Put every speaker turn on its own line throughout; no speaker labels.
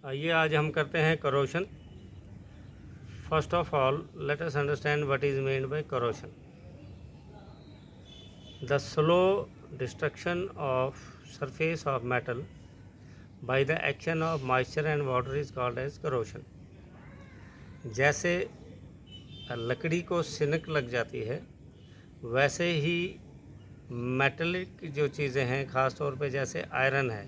आइए आज हम करते हैं corrosion. First of all let us understand what is meant by corrosion. The slow destruction of surface of metal by the action of moisture and water is called as corrosion. जैसे लकड़ी को सिनक लग जाती है, वैसे ही मेटलिक जो चीज़ें हैं, ख़ास तौर पे जैसे आयरन है,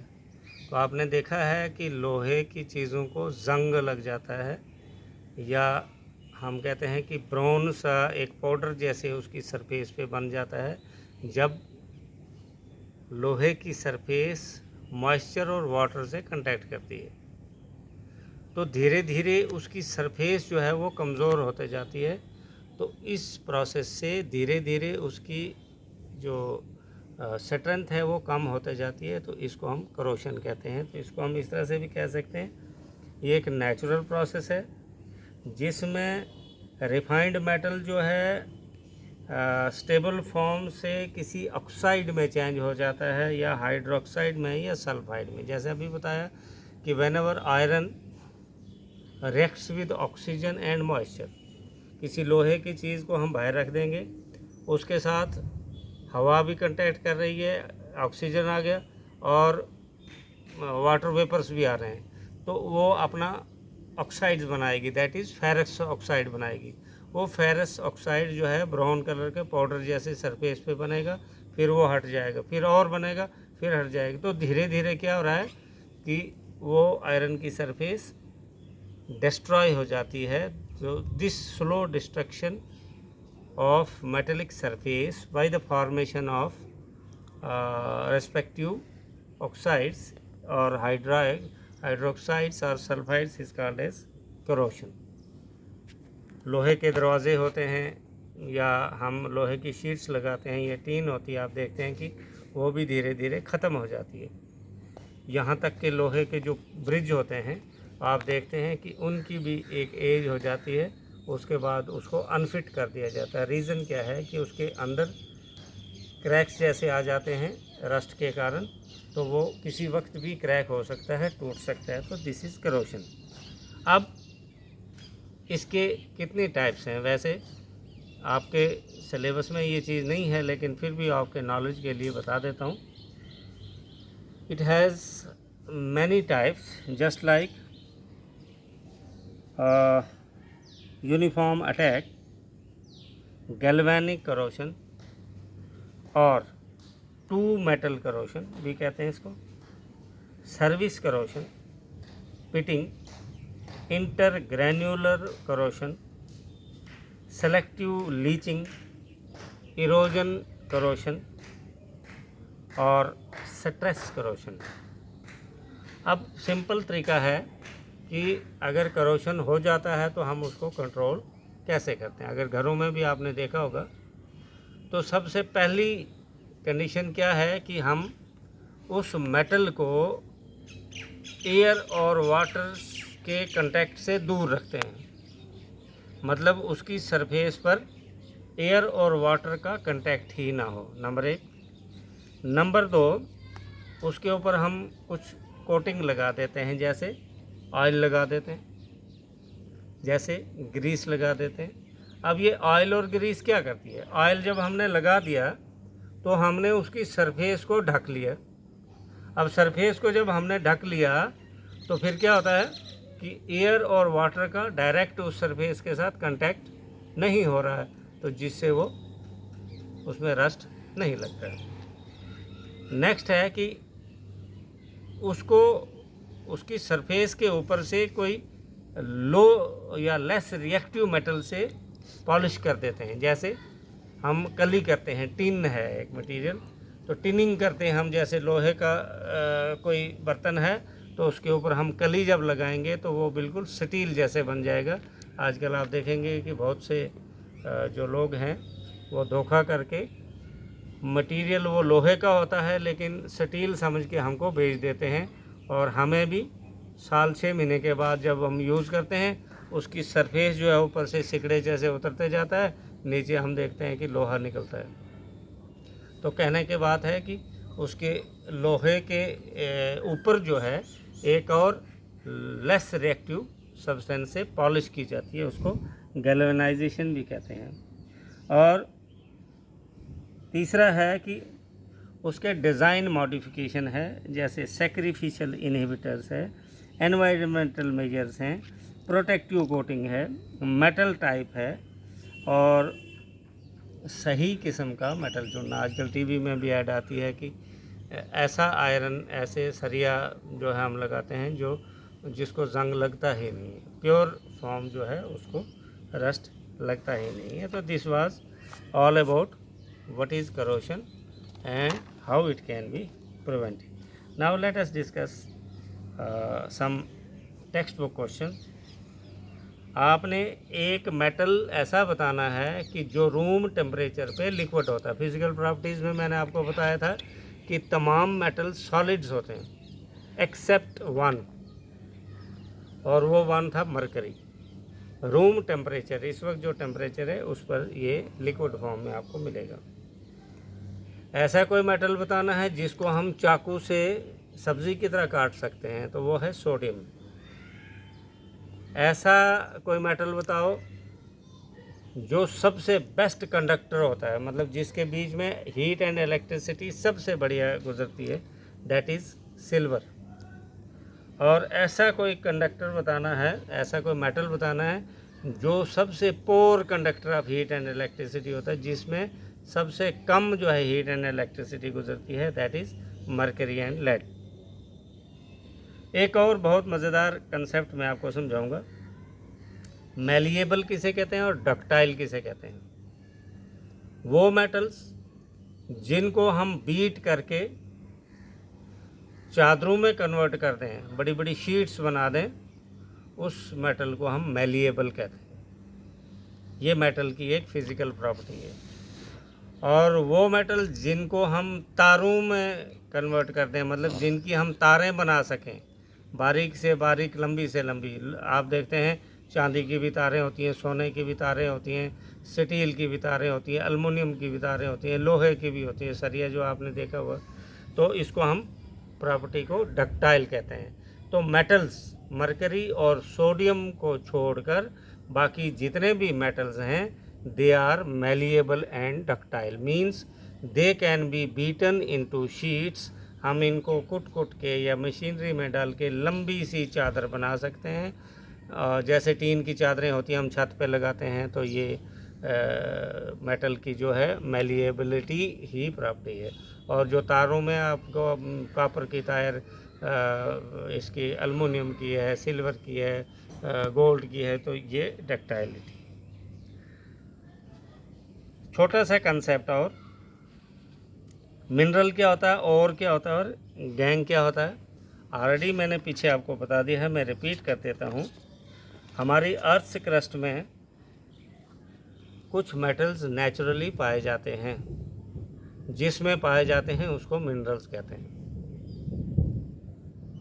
तो आपने देखा है कि लोहे की चीज़ों को जंग लग जाता है, या हम कहते हैं कि ब्राउन सा एक पाउडर जैसे उसकी सरफेस पे बन जाता है जब लोहे की सरफेस मॉइस्चर और वाटर से कांटेक्ट करती है। तो धीरे धीरे उसकी सरफेस जो है वो कमज़ोर होते जाती है। तो इस प्रोसेस से धीरे धीरे उसकी जो स्ट्रेंथ है वो कम होते जाती है, तो इसको हम करोशन कहते हैं। तो इसको हम इस तरह से भी कह सकते हैं, ये एक नेचुरल प्रोसेस है जिसमें रिफाइंड मेटल जो है स्टेबल फॉर्म से किसी ऑक्साइड में चेंज हो जाता है, या हाइड्रोक्साइड में या सल्फाइड में। जैसे अभी बताया कि whenever iron reacts with oxygen and moisture, किसी लोहे की चीज़ को हम बाहर रख देंगे, उसके साथ हवा भी कांटेक्ट कर रही है, ऑक्सीजन आ गया और वाटर वेपर्स भी आ रहे हैं, तो वो अपना ऑक्साइड्स बनाएगी, दैट इज़ फेरस ऑक्साइड बनाएगी। वो फेरस ऑक्साइड जो है ब्राउन कलर के पाउडर जैसे सरफेस पे बनेगा, फिर वो हट जाएगा, फिर और बनेगा, फिर हट जाएगा। तो धीरे धीरे क्या हो रहा है कि वो आयरन की सरफेस डिस्ट्रॉय हो जाती है। तो this slow destruction of metallic surface by the formation of respective oxides or hydroxides or sulfides is called as corrosion। लोहे के दरवाजे होते हैं, या हम लोहे की शीट्स लगाते हैं, या टीन होती है, आप देखते हैं कि वो भी धीरे धीरे ख़त्म हो जाती है। यहाँ तक के लोहे के जो ब्रिज होते हैं, आप देखते हैं कि उनकी भी एक एज हो जाती है, उसके बाद उसको अनफिट कर दिया जाता है। रीज़न क्या है कि उसके अंदर क्रैक्स जैसे आ जाते हैं रस्ट के कारण, तो वो किसी वक्त भी क्रैक हो सकता है, टूट सकता है। तो दिस इज़ करोशन। अब इसके कितने टाइप्स हैं? वैसे आपके सिलेबस में ये चीज़ नहीं है, लेकिन फिर भी आपके नॉलेज के लिए बता देता हूँ। It has many types, just like uniform attack, galvanic corrosion और टू मेटल करोशन भी कहते हैं इसको, service corrosion, pitting, intergranular corrosion, selective leaching, erosion corrosion और स्ट्रेस करोशन। अब सिंपल तरीका है कि अगर करोशन हो जाता है तो हम उसको कंट्रोल कैसे करते हैं। अगर घरों में भी आपने देखा होगा, तो सबसे पहली कंडीशन क्या है कि हम उस मेटल को एयर और वाटर के कांटेक्ट से दूर रखते हैं, मतलब उसकी सरफेस पर एयर और वाटर का कांटेक्ट ही ना हो, नंबर एक। नंबर दो, उसके ऊपर हम कुछ कोटिंग लगा देते हैं, जैसे ऑयल लगा देते हैं, जैसे ग्रीस लगा देते हैं। अब ये ऑयल और ग्रीस क्या करती है? ऑयल जब हमने लगा दिया तो हमने उसकी सरफेस को ढक लिया। अब सरफेस को जब हमने ढक लिया तो फिर क्या होता है कि एयर और वाटर का डायरेक्ट उस सरफेस के साथ कांटेक्ट नहीं हो रहा है, तो जिससे वो उसमें रस्ट नहीं लगता है। नेक्स्ट है कि उसको उसकी सरफेस के ऊपर से कोई लो या लेस रिएक्टिव मेटल से पॉलिश कर देते हैं। जैसे हम कली करते हैं, टिन है एक मटेरियल, तो टिनिंग करते हैं हम। जैसे लोहे का कोई बर्तन है, तो उसके ऊपर हम कली जब लगाएंगे तो वो बिल्कुल स्टील जैसे बन जाएगा। आजकल आप देखेंगे कि बहुत से जो लोग हैं वो धोखा करके मटेरियल वो लोहे का होता है लेकिन स्टील समझ के हमको बेच देते हैं, और हमें भी साल 6 महीने के बाद जब हम यूज़ करते हैं उसकी सरफेस जो है ऊपर से सिकड़े जैसे उतरते जाता है, नीचे हम देखते हैं कि लोहा निकलता है। तो कहने के बात है कि उसके लोहे के ऊपर जो है एक और लेस रिएक्टिव सब्सटेंस से पॉलिश की जाती है, उसको गैल्वेनाइजेशन भी कहते हैं। और तीसरा है कि उसके डिज़ाइन मॉडिफिकेशन है, जैसे सैक्रिफिशियल इनहिबिटर्स है, एनवायरमेंटल मेजर्स हैं, प्रोटेक्टिव कोटिंग है, मेटल टाइप है, और सही किस्म का मेटल चुनना। आजकल टीवी में भी ऐड आती है कि ऐसा आयरन, ऐसे सरिया जो है हम लगाते हैं जो जिसको जंग लगता ही नहीं है, प्योर फॉर्म जो है उसको रस्ट लगता ही नहीं है। तो this was all about what is corrosion and how it can be prevented. Now let us discuss some text book question. आपने एक मेटल ऐसा बताना है कि जो रूम टेम्परेचर पे लिक्विड होता है। फिजिकल प्रॉपर्टीज़ में मैंने आपको बताया था कि तमाम मेटल सॉलिड्स होते हैं एक्सेप्ट वन, और वो वन था मरकरी। रूम टेम्परेचर, इस वक्त जो टेम्परेचर है उस पर ये लिक्विड फॉर्म में आपको मिलेगा। ऐसा कोई मेटल बताना है जिसको हम चाकू से सब्ज़ी की तरह काट सकते हैं, तो वो है सोडियम। ऐसा कोई मेटल बताओ जो सबसे बेस्ट कंडक्टर होता है, मतलब जिसके बीच में हीट एंड इलेक्ट्रिसिटी सबसे बढ़िया गुजरती है, दैट इज़ सिल्वर। और ऐसा कोई कंडक्टर बताना है, ऐसा कोई मेटल बताना है जो सबसे poor conductor of heat and electricity होता है, जिसमें सबसे कम जो है हीट एंड इलेक्ट्रिसिटी गुजरती है, that is mercury and lead. एक और बहुत मज़ेदार कंसेप्ट मैं आपको समझाऊंगा। मैलिएबल किसे कहते हैं और डक्टाइल किसे कहते हैं? वो मेटल्स जिनको हम बीट करके चादरों में कन्वर्ट कर दें, बड़ी बड़ी शीट्स बना दें, उस मेटल को हम मैलिएबल कहते हैं। ये मेटल की एक फ़िज़िकल प्रॉपर्टी है। और वो मेटल जिनको हम तारों में कन्वर्ट कर दें, मतलब जिनकी हम तारें बना सकें, बारीक से बारीक, लंबी से लंबी। आप देखते हैं चांदी की भी तारें होती हैं, सोने की भी तारें होती हैं, स्टील की भी तारें होती हैं, एल्युमिनियम की भी तारें होती हैं, लोहे की भी होती हैं, सरिया जो आपने देखा हुआ। तो इसको हम प्रॉपर्टी को डक्टाइल कहते हैं। तो मेटल्स मरकरी और सोडियम को छोड़कर बाकी जितने भी मेटल्स हैं, they are malleable and ductile, means they can be beaten into sheets. हम इनको कुट के या मशीनरी में डाल के लंबी सी चादर बना सकते हैं। जैसे टीन की चादरें होती हैं, हम छत पे लगाते हैं, तो ये मेटल की जो है मैलिएबिलिटी ही प्रॉपर्टी है। और जो तारों में आपको कॉपर की तार, इसकी एल्युमिनियम की है, सिल्वर की है, गोल्ड की है, तो ये डक्टाइलिटी। छोटा सा कंसेप्ट, और मिनरल क्या होता है, और क्या होता है, और गैंग क्या होता है, ऑलरेडी मैंने पीछे आपको बता दिया है, मैं रिपीट कर देता हूँ। हमारी अर्थ क्रस्ट में कुछ मेटल्स नेचुरली पाए जाते हैं, जिसमें पाए जाते हैं उसको मिनरल्स कहते हैं।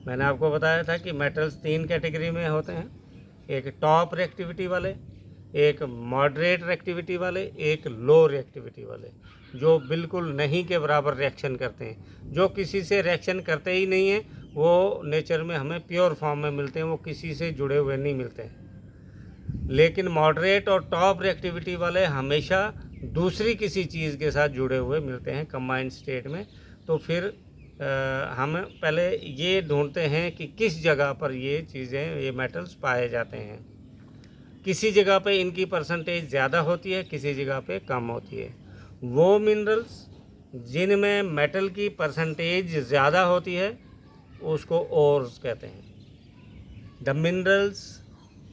मैंने आपको बताया था कि मेटल्स 3 कैटेगरी में होते हैं, एक टॉप रिएक्टिविटी वाले, एक मॉडरेट रिएक्टिविटी वाले, एक लो रिएक्टिविटी वाले, जो बिल्कुल नहीं के बराबर रिएक्शन करते हैं। जो किसी से रिएक्शन करते ही नहीं हैं, वो नेचर में हमें प्योर फॉर्म में मिलते हैं, वो किसी से जुड़े हुए नहीं मिलते हैं। लेकिन मॉडरेट और टॉप रिएक्टिविटी वाले हमेशा दूसरी किसी चीज़ के साथ जुड़े हुए मिलते हैं कंबाइंड स्टेट में। तो फिर हम पहले ये ढूंढते हैं कि किस जगह पर ये चीज़ें, ये मेटल्स पाए जाते हैं। किसी जगह पे इनकी परसेंटेज ज़्यादा होती है, किसी जगह पे कम होती है। वो मिनरल्स जिनमें मेटल की परसेंटेज ज़्यादा होती है उसको ओर्स कहते हैं। The minerals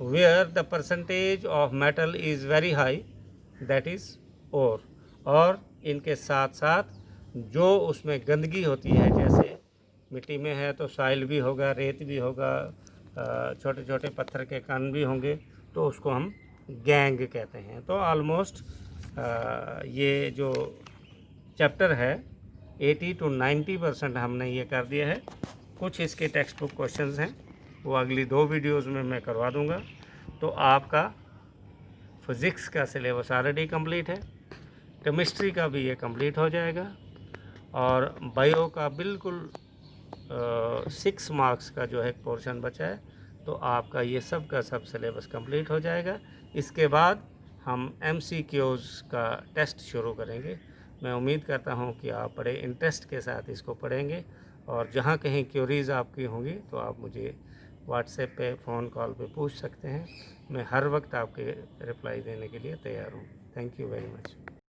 where the percentage of metal is very high, that is ore. और इनके साथ साथ जो उसमें गंदगी होती है, जैसे मिट्टी में है तो सॉइल भी होगा, रेत भी होगा, छोटे छोटे पत्थर के कण भी होंगे, तो उसको हम गैंग कहते हैं। तो ऑलमोस्ट ये जो चैप्टर है 80 to 90% हमने ये कर दिया है। कुछ इसके टेक्स्ट बुक क्वेश्चंस हैं, वो अगली 2 वीडियोज़ में मैं करवा दूंगा। तो आपका फिज़िक्स का सिलेबस ऑलरेडी कंप्लीट है, केमिस्ट्री का भी ये कंप्लीट हो जाएगा, और बायो का बिल्कुल 6 मार्क्स का जो है पोर्शन बचा है, तो आपका ये सब का सब सिलेबस कंप्लीट हो जाएगा। इसके बाद हम MCQs का टेस्ट शुरू करेंगे। मैं उम्मीद करता हूँ कि आप बड़े इंटरेस्ट के साथ इसको पढ़ेंगे, और जहाँ कहीं क्यूरीज़ आपकी होंगी तो आप मुझे व्हाट्सएप पे, फ़ोन कॉल पे पूछ सकते हैं। मैं हर वक्त आपके रिप्लाई देने के लिए तैयार हूँ। Thank you very much.